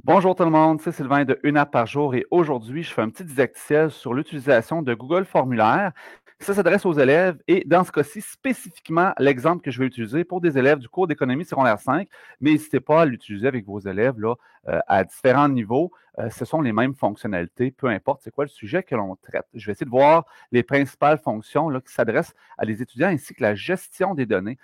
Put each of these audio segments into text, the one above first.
Bonjour tout le monde, c'est Sylvain de Une app par jour et aujourd'hui, je fais un petit didacticiel sur l'utilisation de Google Formulaire. Ça s'adresse aux élèves et dans ce cas-ci, spécifiquement, l'exemple que je vais utiliser pour des élèves du cours d'économie secondaire 5, mais n'hésitez pas à l'utiliser avec vos élèves là, à différents niveaux. Ce sont les mêmes fonctionnalités, peu importe c'est quoi le sujet que l'on traite. Je vais essayer de voir les principales fonctions là, qui s'adressent à les étudiants ainsi que la gestion des données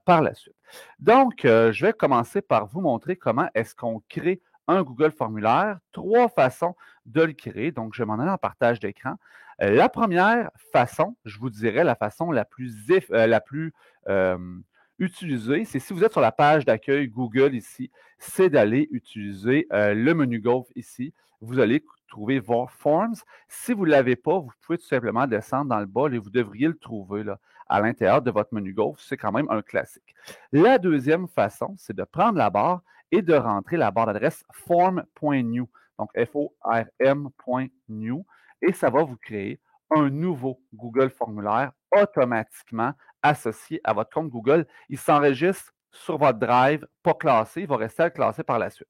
par la suite. Donc, je vais commencer par vous montrer comment est-ce qu'on crée un Google Formulaire, 3 façons de le créer. Donc, je vais m'en aller en partage d'écran. La première façon, je vous dirais la façon la plus euh, utilisée, c'est si vous êtes sur la page d'accueil Google ici, c'est d'aller utiliser le menu gauche ici. Vous allez trouver vos Forms. Si vous ne l'avez pas, vous pouvez tout simplement descendre dans le bas et vous devriez le trouver là, à l'intérieur de votre menu gauche. C'est quand même un classique. La deuxième façon, c'est de prendre la barre et de rentrer la barre d'adresse form.new, donc form.new, et ça va vous créer un nouveau Google Formulaire automatiquement associé à votre compte Google. Il s'enregistre sur votre Drive, pas classé, il va rester à classer par la suite.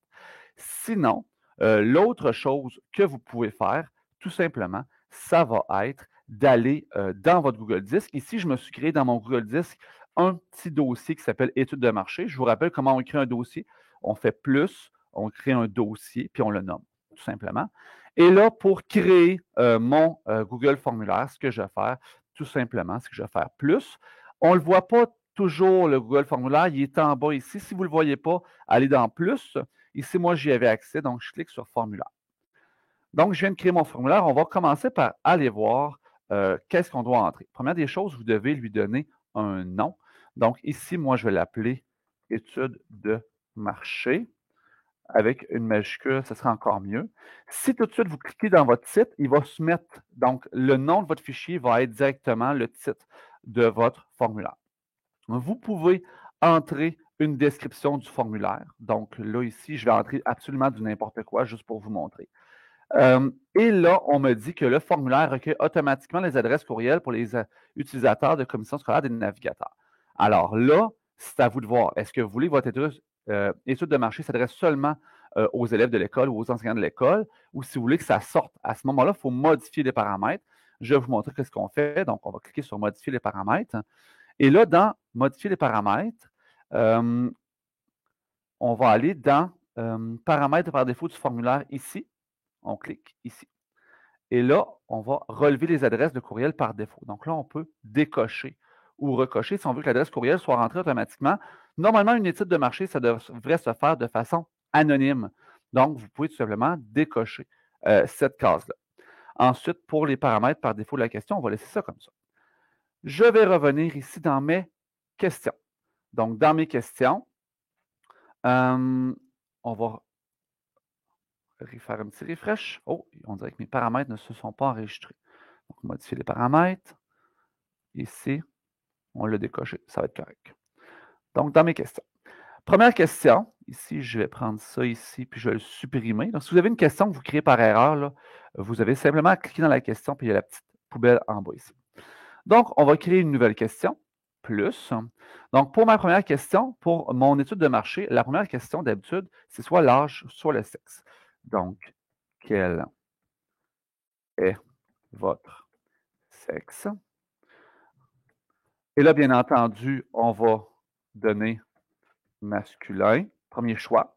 Sinon, l'autre chose que vous pouvez faire, tout simplement, ça va être d'aller dans votre Google Disc. Ici, je me suis créé dans mon Google Disc un petit dossier qui s'appelle Études de marché. Je vous rappelle comment on crée un dossier. On fait plus, on crée un dossier, puis on le nomme, tout simplement. Et là, pour créer mon Google Formulaire, ce que je vais faire, tout simplement, c'est que je vais faire plus. On ne le voit pas toujours, le Google Formulaire, il est en bas ici. Si vous ne le voyez pas, allez dans plus. Ici, moi, j'y avais accès, donc je clique sur Formulaire. Donc, je viens de créer mon formulaire. On va commencer par aller voir qu'est-ce qu'on doit entrer. Première des choses, vous devez lui donner un nom. Donc, ici, moi, je vais l'appeler étude de marché. Avec une majuscule, ce sera encore mieux. Si tout de suite vous cliquez dans votre titre, il va se mettre, donc le nom de votre fichier va être directement le titre de votre formulaire. Vous pouvez entrer une description du formulaire. Donc là, ici, je vais entrer absolument du n'importe quoi juste pour vous montrer. Et là, on me dit que le formulaire recueille automatiquement les adresses courriels pour les utilisateurs de commission scolaire des navigateurs. Alors là, c'est à vous de voir. Est-ce que vous voulez que votre étude de marché s'adresse seulement aux élèves de l'école ou aux enseignants de l'école, ou si vous voulez que ça sorte à ce moment-là, il faut modifier les paramètres. Je vais vous montrer ce qu'on fait. Donc, on va cliquer sur modifier les paramètres. Et là, dans modifier les paramètres, on va aller dans paramètres par défaut du formulaire ici. On clique ici. Et là, on va relever les adresses de courriel par défaut. Donc là, on peut décocher ou recocher si on veut que l'adresse courriel soit rentrée automatiquement. Normalement, une étude de marché, ça devrait se faire de façon anonyme. Donc, vous pouvez tout simplement décocher cette case-là. Ensuite, pour les paramètres par défaut de la question, on va laisser ça comme ça. Je vais revenir ici dans mes questions. Donc, dans mes questions, on va faire un petit refresh. Oh, on dirait que mes paramètres ne se sont pas enregistrés. Donc, modifier les paramètres. Ici, on l'a décoché. Ça va être correct. Donc, dans mes questions. Première question. Ici, je vais prendre ça ici, puis je vais le supprimer. Donc, si vous avez une question que vous créez par erreur, là, vous avez simplement à cliquer dans la question, puis il y a la petite poubelle en bas ici. Donc, on va créer une nouvelle question, plus. Donc, pour ma première question, pour mon étude de marché, la première question d'habitude, c'est soit l'âge, soit le sexe. Donc, quel est votre sexe? Et là, bien entendu, on va donner masculin, premier choix.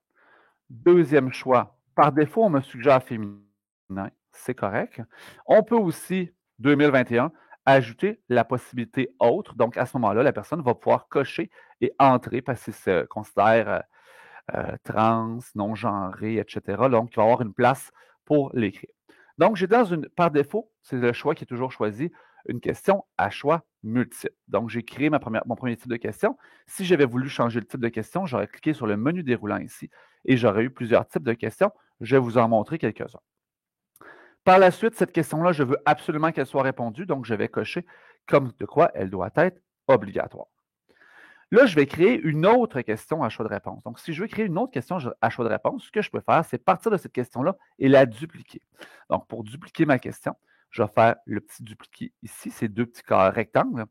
Deuxième choix, par défaut, on me suggère féminin, c'est correct. On peut aussi, 2021, ajouter la possibilité autre. Donc, à ce moment-là, la personne va pouvoir cocher et entrer parce qu'il se considère trans, non-genré, etc. Donc, il va y avoir une place pour l'écrire. Donc, j'ai par défaut, c'est le choix qui est toujours choisi, une question à choix multiple. Donc, j'ai créé mon premier type de question. Si j'avais voulu changer le type de question, j'aurais cliqué sur le menu déroulant ici et j'aurais eu plusieurs types de questions. Je vais vous en montrer quelques-uns. Par la suite, cette question-là, je veux absolument qu'elle soit répondue, donc je vais cocher comme de quoi elle doit être obligatoire. Là, je vais créer une autre question à choix de réponse. Donc, si je veux créer une autre question à choix de réponse, ce que je peux faire, c'est partir de cette question-là et la dupliquer. Donc, pour dupliquer ma question, je vais faire le petit dupliquer ici, ces deux petits rectangles.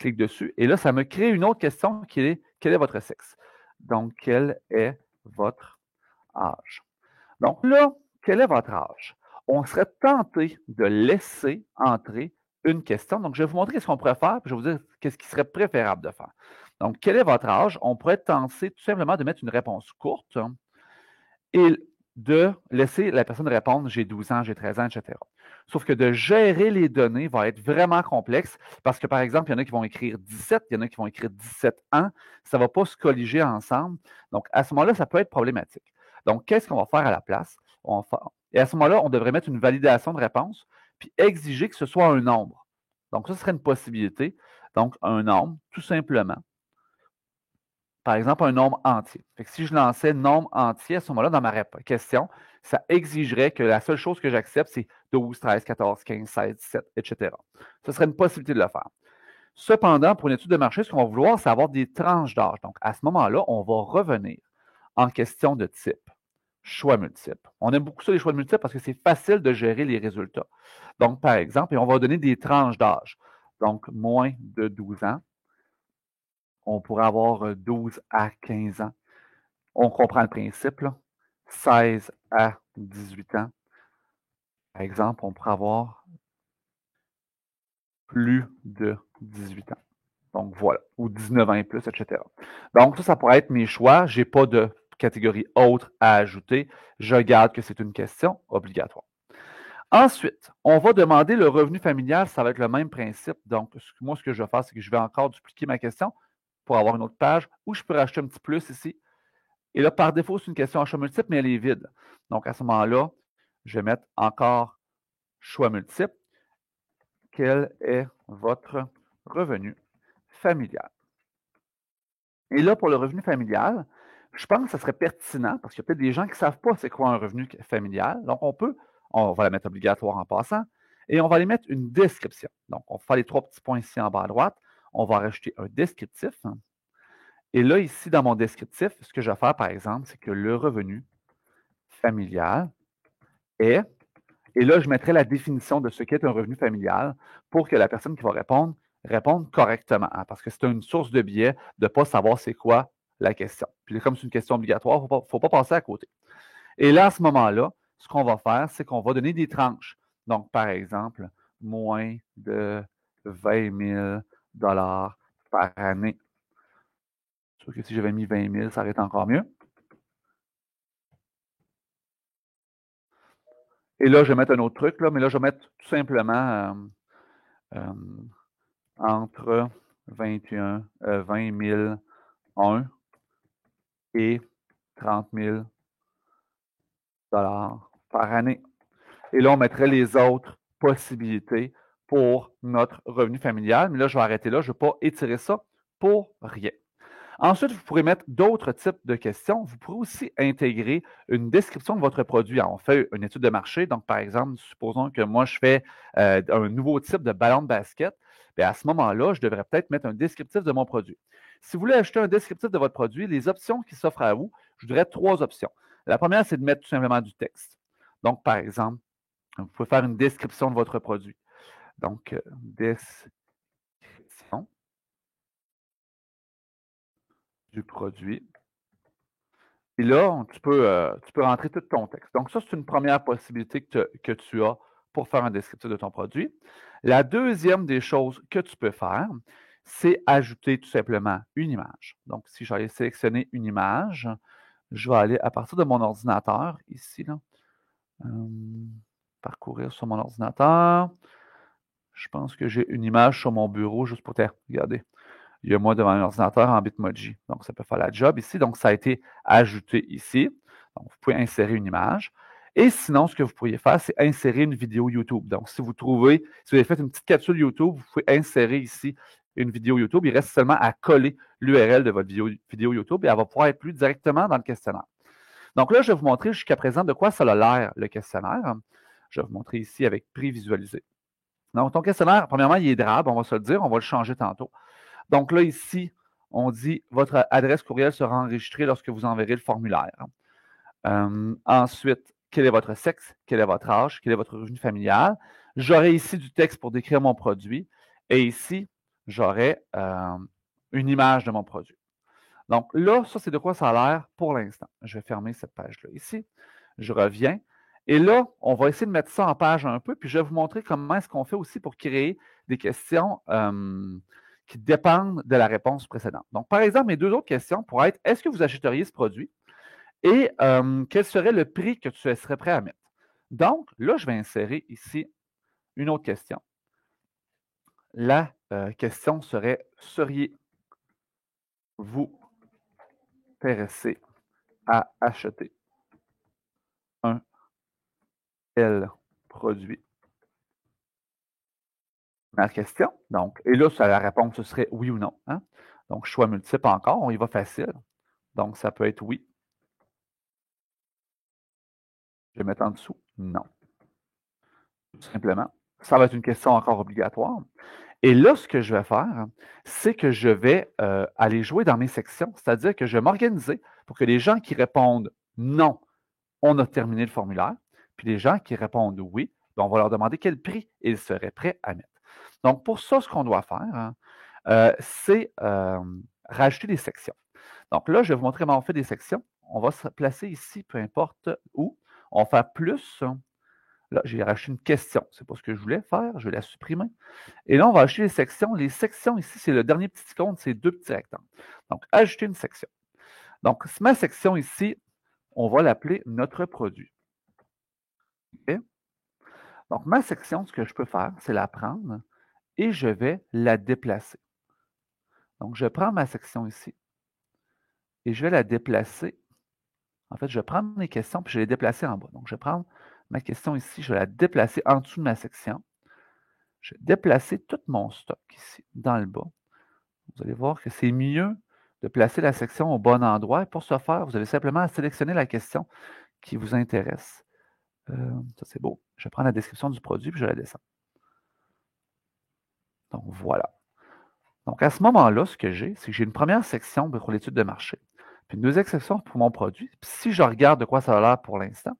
Clique dessus. Et là, ça me crée une autre question qui est quel est votre sexe? Donc, quel est votre âge? Donc là, quel est votre âge? On serait tenté de laisser entrer une question. Donc, je vais vous montrer ce qu'on pourrait faire, puis je vais vous dire qu'est-ce qui serait préférable de faire. Donc, quel est votre âge? On pourrait tenter tout simplement de mettre une réponse courte et de laisser la personne répondre j'ai 12 ans, j'ai 13 ans, etc. Sauf que de gérer les données va être vraiment complexe parce que, par exemple, il y en a qui vont écrire 17, il y en a qui vont écrire 17 ans. Ça ne va pas se colliger ensemble. Donc, à ce moment-là, ça peut être problématique. Donc, qu'est-ce qu'on va faire à la place? Et à ce moment-là, on devrait mettre une validation de réponse puis exiger que ce soit un nombre. Donc, ça serait une possibilité. Donc, un nombre, tout simplement. Par exemple, un nombre entier. Fait que si je lançais nombre entier, à ce moment-là, dans ma question, ça exigerait que la seule chose que j'accepte, c'est 12, 13, 14, 15, 16, 17, etc. Ce serait une possibilité de le faire. Cependant, pour une étude de marché, ce qu'on va vouloir, c'est avoir des tranches d'âge. Donc, à ce moment-là, on va revenir en question de type choix multiples. On aime beaucoup ça, les choix multiples, parce que c'est facile de gérer les résultats. Donc, par exemple, et on va donner des tranches d'âge. Donc, moins de 12 ans. On pourrait avoir 12 à 15 ans. On comprend le principe, là. 16 à 18 ans. Par exemple, on pourrait avoir plus de 18 ans. Donc, voilà. Ou 19 ans et plus, etc. Donc, ça pourrait être mes choix. Je n'ai pas de catégorie autre à ajouter. Je garde que c'est une question obligatoire. Ensuite, on va demander le revenu familial. Ça va être le même principe. Donc, moi, ce que je vais faire, c'est que je vais encore dupliquer ma question pour avoir une autre page où je peux rajouter un petit plus ici. Et là, par défaut, c'est une question à choix multiple, mais elle est vide. Donc, à ce moment-là, je vais mettre encore choix multiple. Quel est votre revenu familial? Et là, pour le revenu familial, je pense que ça serait pertinent, parce qu'il y a peut-être des gens qui ne savent pas c'est quoi un revenu familial. Donc, on va la mettre obligatoire en passant, et on va aller mettre une description. Donc, on va faire les 3 petits points ici en bas à droite. On va rajouter un descriptif. Et là, ici, dans mon descriptif, ce que je vais faire, par exemple, c'est que le revenu familial est, et là, je mettrai la définition de ce qu'est un revenu familial pour que la personne qui va répondre réponde correctement, hein, parce que c'est une source de biais de ne pas savoir c'est quoi la question. Puis comme c'est une question obligatoire, il ne faut pas passer à côté. Et là, à ce moment-là, ce qu'on va faire, c'est qu'on va donner des tranches. Donc, par exemple, moins de 20 000 par année. Je trouve que si j'avais mis 20 000, ça aurait été encore mieux. Et là, je vais mettre un autre truc, là, mais là, je vais mettre tout simplement entre 20 001 et 30 000 par année. Et là, on mettrait les autres possibilités pour notre revenu familial. Mais là, je vais arrêter là. Je ne vais pas étirer ça pour rien. Ensuite, vous pourrez mettre d'autres types de questions. Vous pourrez aussi intégrer une description de votre produit. Alors, on fait une étude de marché. Donc, par exemple, supposons que moi, je fais un nouveau type de ballon de basket. Bien, à ce moment-là, je devrais peut-être mettre un descriptif de mon produit. Si vous voulez ajouter un descriptif de votre produit, les options qui s'offrent à vous, je voudrais 3 options. La première, c'est de mettre tout simplement du texte. Donc, par exemple, vous pouvez faire une description de votre produit. Donc, description du produit. Et là, tu peux rentrer tout ton texte. Donc, ça, c'est une première possibilité que tu as pour faire un descriptif de ton produit. La deuxième des choses que tu peux faire, c'est ajouter tout simplement une image. Donc, si j'allais sélectionner une image, je vais aller à partir de mon ordinateur, ici, là, parcourir sur mon ordinateur. Je pense que j'ai une image sur mon bureau juste pour te regarder. Il y a moi devant un ordinateur en Bitmoji. Donc, ça peut faire la job ici. Donc, ça a été ajouté ici. Donc, vous pouvez insérer une image. Et sinon, ce que vous pourriez faire, c'est insérer une vidéo YouTube. Donc, si vous avez fait une petite capsule YouTube, vous pouvez insérer ici une vidéo YouTube. Il reste seulement à coller l'URL de votre vidéo YouTube et elle va pouvoir être lue directement dans le questionnaire. Donc là, je vais vous montrer jusqu'à présent de quoi ça a l'air, le questionnaire. Je vais vous montrer ici avec prévisualiser. Donc, ton questionnaire, premièrement, il est drabe, on va se le dire, on va le changer tantôt. Donc là, ici, on dit votre adresse courriel sera enregistrée lorsque vous enverrez le formulaire. Ensuite, quel est votre sexe, quel est votre âge, quel est votre revenu familial. J'aurai ici du texte pour décrire mon produit. Et ici, j'aurai une image de mon produit. Donc là, ça, c'est de quoi ça a l'air pour l'instant. Je vais fermer cette page-là ici. Je reviens. Et là, on va essayer de mettre ça en page un peu, puis je vais vous montrer comment est-ce qu'on fait aussi pour créer des questions qui dépendent de la réponse précédente. Donc, par exemple, mes deux autres questions pourraient être, est-ce que vous achèteriez ce produit? Et quel serait le prix que tu serais prêt à mettre? Donc, là, je vais insérer ici une autre question. La question serait, seriez-vous intéressé à acheter un tel produit? Ma question. Donc, et là, la réponse, ce serait oui ou non. Hein? Donc, choix multiple encore, on y va facile. Donc, ça peut être oui. Je vais mettre en dessous non. Tout simplement. Ça va être une question encore obligatoire. Et là, ce que je vais faire, c'est que je vais aller jouer dans mes sections, c'est-à-dire que je vais m'organiser pour que les gens qui répondent non, on a terminé le formulaire, puis les gens qui répondent oui, ben, on va leur demander quel prix ils seraient prêts à mettre. Donc, pour ça, ce qu'on doit faire, c'est rajouter des sections. Donc là, je vais vous montrer comment on fait des sections. On va se placer ici, peu importe où. On va faire plus. Là, j'ai rajouté une question. Ce n'est pas ce que je voulais faire. Je vais la supprimer. Et là, on va ajouter les sections. Les sections ici, c'est le dernier petit icône, c'est deux petits rectangles. Donc, ajouter une section. Donc, ma section ici, on va l'appeler notre produit. Okay? Donc, ma section, ce que je peux faire, c'est la prendre et je vais la déplacer. Donc, je prends ma section ici et je vais la déplacer. En fait, je vais prendre mes questions puis je vais les déplacer en bas. Donc, je vais prendre ma question ici, je vais la déplacer en dessous de ma section. Je vais déplacer tout mon stock ici, dans le bas. Vous allez voir que c'est mieux de placer la section au bon endroit. Et pour ce faire, vous allez simplement sélectionner la question qui vous intéresse. Ça, c'est beau. Je vais prendre la description du produit puis je la descends. Donc, voilà. Donc, à ce moment-là, ce que j'ai, c'est que j'ai une première section pour l'étude de marché, puis une deuxième section pour mon produit. Puis si je regarde de quoi ça a l'air pour l'instant,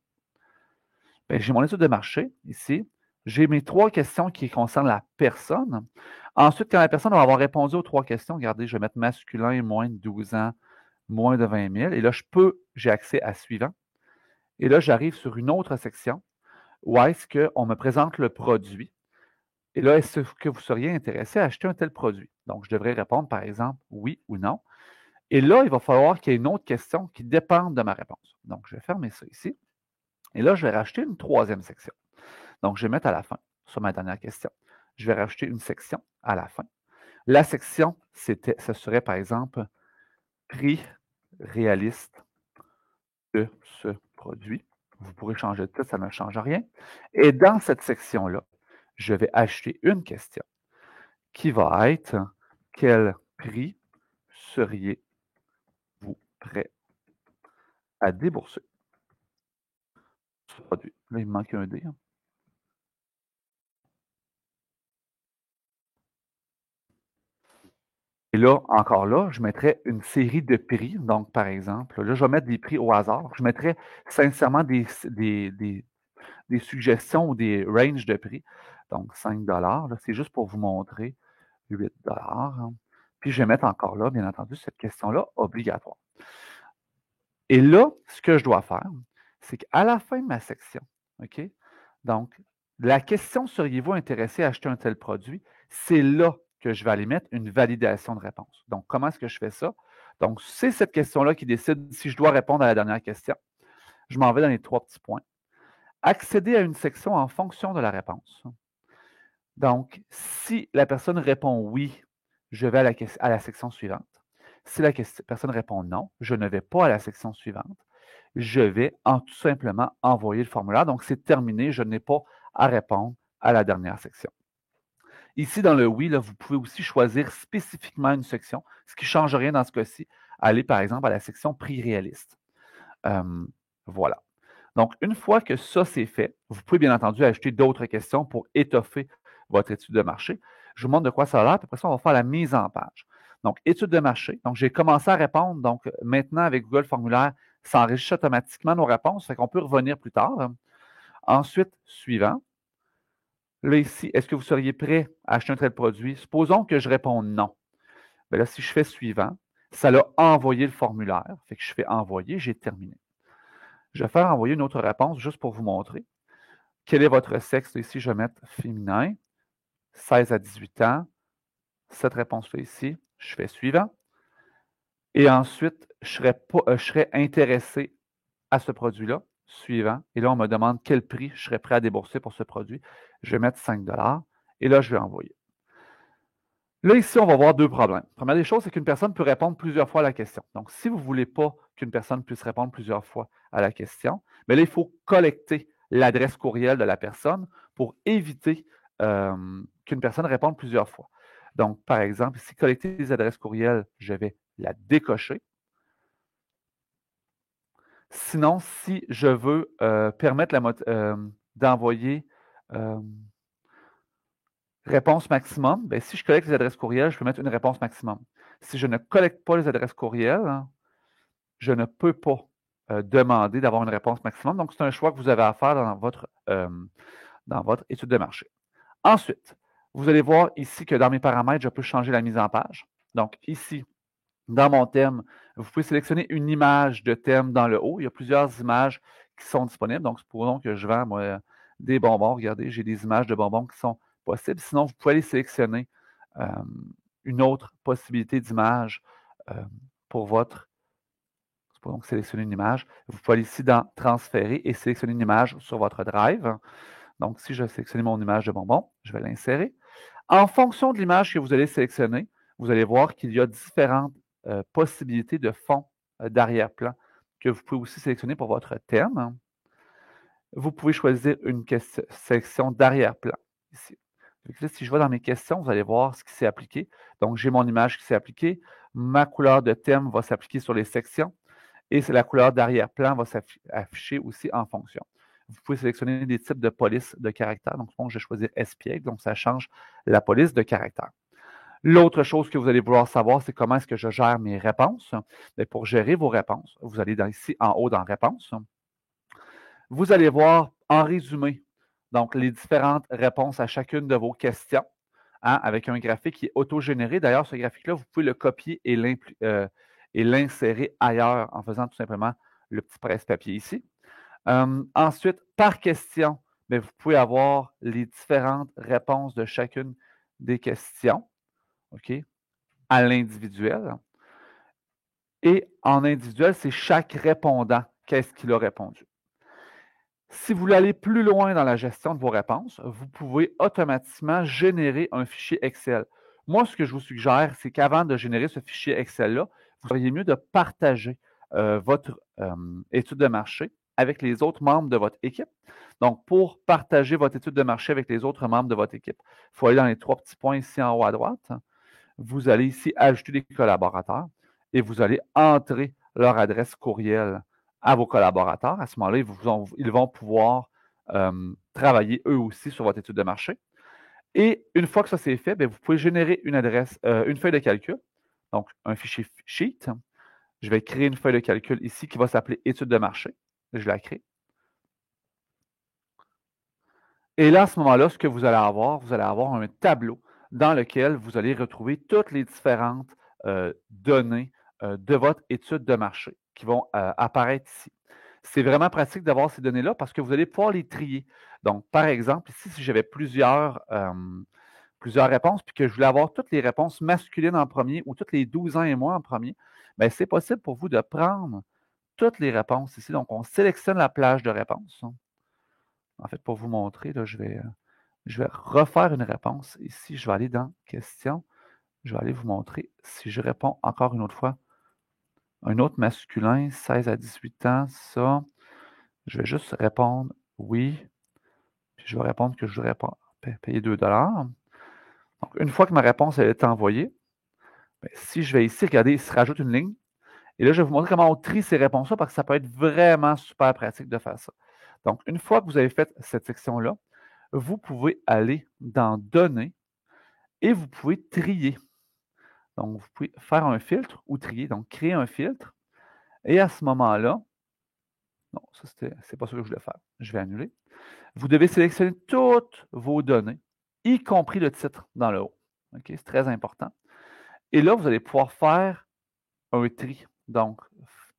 bien, j'ai mon étude de marché ici. J'ai mes trois questions qui concernent la personne. Ensuite, quand la personne va avoir répondu aux trois questions, regardez, je vais mettre masculin, moins de 12 ans, moins de 20 000. Et là, j'ai accès à suivant. Et là, j'arrive sur une autre section où est-ce qu'on me présente le produit. Et là, est-ce que vous seriez intéressé à acheter un tel produit? Donc, je devrais répondre, par exemple, oui ou non. Et là, il va falloir qu'il y ait une autre question qui dépende de ma réponse. Donc, je vais fermer ça ici. Et là, je vais rajouter une troisième section. Donc, je vais mettre à la fin, sur ma dernière question. Je vais rajouter une section à la fin. La section, ce serait, par exemple, prix réaliste de ce produit. Vous pourrez changer de titre, ça ne change rien. Et dans cette section-là, je vais ajouter une question qui va être quel prix seriez-vous prêt à débourser ce produit? Là, il me manque un D. Hein. Et là, encore là, je mettrais une série de prix. Donc, par exemple, là, je vais mettre des prix au hasard. Je mettrais sincèrement des suggestions ou des ranges de prix. Donc, 5 là, c'est juste pour vous montrer 8 hein. Puis, je vais mettre encore là, bien entendu, cette question-là obligatoire. Et là, ce que je dois faire, c'est qu'à la fin de ma section, OK? Donc, la question seriez-vous intéressé à acheter un tel produit? C'est là que je vais aller mettre une validation de réponse. Donc, comment est-ce que je fais ça? Donc, c'est cette question-là qui décide si je dois répondre à la dernière question. Je m'en vais dans les trois petits points. Accéder à une section en fonction de la réponse. Donc, si la personne répond oui, je vais à la section suivante. Si la personne répond non, je ne vais pas à la section suivante. Je vais tout simplement envoyer le formulaire. Donc, c'est terminé. Je n'ai pas à répondre à la dernière section. Ici, dans le oui, là, vous pouvez aussi choisir spécifiquement une section, ce qui ne change rien dans ce cas-ci. Aller, par exemple, à la section prix réaliste. Voilà. Donc, une fois que ça, c'est fait, vous pouvez bien entendu ajouter d'autres questions pour étoffer votre étude de marché. Je vous montre de quoi ça a l'air, puis après ça, on va faire la mise en page. Donc, étude de marché. Donc, j'ai commencé à répondre. Donc, maintenant, avec Google Formulaire, ça enregistre automatiquement nos réponses, fait qu'on peut revenir plus tard. Ensuite, suivant. Là, ici, est-ce que vous seriez prêt à acheter un tel produit? Supposons que je réponds non. Bien là, si je fais suivant, ça l'a envoyé le formulaire. Fait que je fais envoyer, j'ai terminé. Je vais faire envoyer une autre réponse juste pour vous montrer. Quel est votre sexe? Ici, je vais mettre féminin, 16 à 18 ans. Cette réponse-là ici, je fais suivant. Et ensuite, je serais intéressé à ce produit-là, suivant. Et là, on me demande quel prix je serais prêt à débourser pour ce produit. Je vais mettre 5 et là, je vais envoyer. Là, ici, on va voir deux problèmes. La première des choses, c'est qu'une personne peut répondre plusieurs fois à la question. Donc, si vous ne voulez pas qu'une personne puisse répondre plusieurs fois à la question, mais là, il faut collecter l'adresse courriel de la personne pour éviter qu'une personne réponde plusieurs fois. Donc, par exemple, ici, collecter les adresses courriels, je vais la décocher. Sinon, si je veux permettre d'envoyer réponse maximum, bien, si je collecte les adresses courriels, je peux mettre une réponse maximum. Si je ne collecte pas les adresses courriels, hein, je ne peux pas demander d'avoir une réponse maximum. Donc, c'est un choix que vous avez à faire dans votre étude de marché. Ensuite, vous allez voir ici que dans mes paramètres, je peux changer la mise en page. Donc, ici, dans mon thème, vous pouvez sélectionner une image de thème dans le haut. Il y a plusieurs images qui sont disponibles. Donc, supposons que je vends, moi, des bonbons. Regardez, j'ai des images de bonbons qui sont possibles. Sinon, vous pouvez aller sélectionner une autre possibilité d'image pour votre. Supposons que sélectionner une image. Vous pouvez aller ici dans Transférer et sélectionner une image sur votre drive. Donc, si je sélectionne mon image de bonbon, je vais l'insérer. En fonction de l'image que vous allez sélectionner, vous allez voir qu'il y a différentes possibilités de fond d'arrière-plan que vous pouvez aussi sélectionner pour votre thème. Vous pouvez choisir une section d'arrière-plan ici. Là, si je vais dans mes questions, vous allez voir ce qui s'est appliqué. Donc, j'ai mon image qui s'est appliquée. Ma couleur de thème va s'appliquer sur les sections et la couleur d'arrière-plan va s'afficher aussi en fonction. Vous pouvez sélectionner des types de police de caractère. Donc, je vais choisir espiègle. Donc, ça change la police de caractère. L'autre chose que vous allez vouloir savoir, c'est comment est-ce que je gère mes réponses. Mais pour gérer vos réponses, vous allez ici en haut dans Réponses. Vous allez voir en résumé, donc les différentes réponses à chacune de vos questions, hein, avec un graphique qui est autogénéré. D'ailleurs, ce graphique-là, vous pouvez le copier et l'insérer ailleurs en faisant tout simplement le petit presse-papier ici. Ensuite, par question, bien, vous pouvez avoir les différentes réponses de chacune des questions, OK, à l'individuel. Et en individuel, c'est chaque répondant, qu'est-ce qu'il a répondu. Si vous voulez aller plus loin dans la gestion de vos réponses, vous pouvez automatiquement générer un fichier Excel. Moi, ce que je vous suggère, c'est qu'avant de générer ce fichier Excel-là, vous seriez mieux de partager votre étude de marché avec les autres membres de votre équipe. Donc, pour partager votre étude de marché avec les autres membres de votre équipe, il faut aller dans les trois petits points ici en haut à droite. Vous allez ici ajouter des collaborateurs et vous allez entrer leur adresse courriel à vos collaborateurs. À ce moment-là, ils vont pouvoir travailler eux aussi sur votre étude de marché. Et une fois que ça c'est fait, bien, vous pouvez générer une feuille de calcul, donc un fichier sheet. Je vais créer une feuille de calcul ici qui va s'appeler étude de marché. Je la crée. Et là, à ce moment-là, ce que vous allez avoir un tableau dans lequel vous allez retrouver toutes les différentes données de votre étude de marché qui vont apparaître ici. C'est vraiment pratique d'avoir ces données-là parce que vous allez pouvoir les trier. Donc, par exemple, ici, si j'avais plusieurs réponses puis que je voulais avoir toutes les réponses masculines en premier ou toutes les 12 ans et moins en premier, bien, c'est possible pour vous de prendre toutes les réponses ici. Donc, on sélectionne la plage de réponses. En fait, pour vous montrer, là, je vais refaire une réponse. Ici, je vais aller dans Questions. Je vais aller vous montrer si je réponds encore une autre fois. Un autre masculin, 16 à 18 ans, ça. Je vais juste répondre oui. Puis je vais répondre que je voudrais payer 2 $. Donc, une fois que ma réponse a été envoyée, bien, si je vais ici, regardez, il se rajoute une ligne. Et là, je vais vous montrer comment on trie ces réponses-là parce que ça peut être vraiment super pratique de faire ça. Donc, une fois que vous avez fait cette section-là, vous pouvez aller dans Données et vous pouvez trier. Donc, vous pouvez faire un filtre ou trier. Donc, créer un filtre. Et à ce moment-là, non, ça, c'est pas ça que je voulais faire. Je vais annuler. Vous devez sélectionner toutes vos données, y compris le titre dans le haut. OK? C'est très important. Et là, vous allez pouvoir faire un tri. Donc,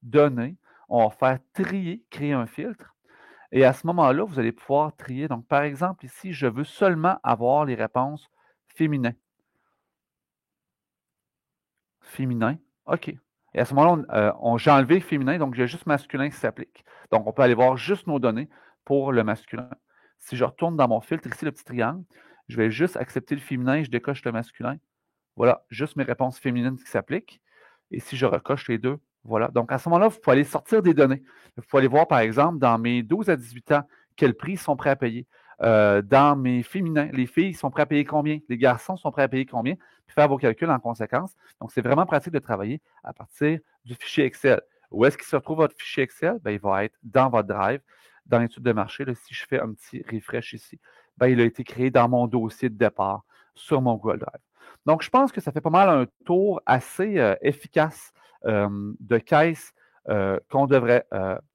Données. on va faire trier, créer un filtre. Et à ce moment-là, vous allez pouvoir trier. Donc, par exemple, ici, je veux seulement avoir les réponses féminins. Féminin, OK. Et à ce moment-là, j'ai enlevé féminin, donc j'ai juste masculin qui s'applique. Donc, on peut aller voir juste nos données pour le masculin. Si je retourne dans mon filtre, ici, le petit triangle, je vais juste accepter le féminin, je décoche le masculin. Voilà, juste mes réponses féminines qui s'appliquent. Et si je recoche les deux, voilà. Donc, à ce moment-là, vous pouvez aller sortir des données. Vous pouvez aller voir, par exemple, dans mes 12 à 18 ans, quel prix ils sont prêts à payer. Dans mes féminins, les filles sont prêts à payer combien? Les garçons sont prêts à payer combien? Puis faire vos calculs en conséquence. Donc, c'est vraiment pratique de travailler à partir du fichier Excel. Où est-ce qu'il se retrouve votre fichier Excel? Ben, il va être dans votre drive, dans l'étude de marché. Là, si je fais un petit refresh ici, ben, il a été créé dans mon dossier de départ sur mon Google Drive. Donc, je pense que ça fait pas mal un tour assez efficace de caisse qu'on devrait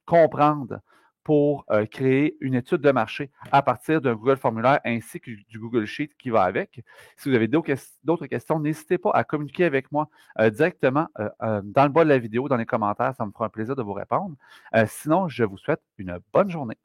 comprendre pour créer une étude de marché à partir d'un Google Formulaire ainsi que du Google Sheet qui va avec. Si vous avez d'autres questions, n'hésitez pas à communiquer avec moi directement dans le bas de la vidéo, dans les commentaires. Ça me fera un plaisir de vous répondre. Sinon, je vous souhaite une bonne journée.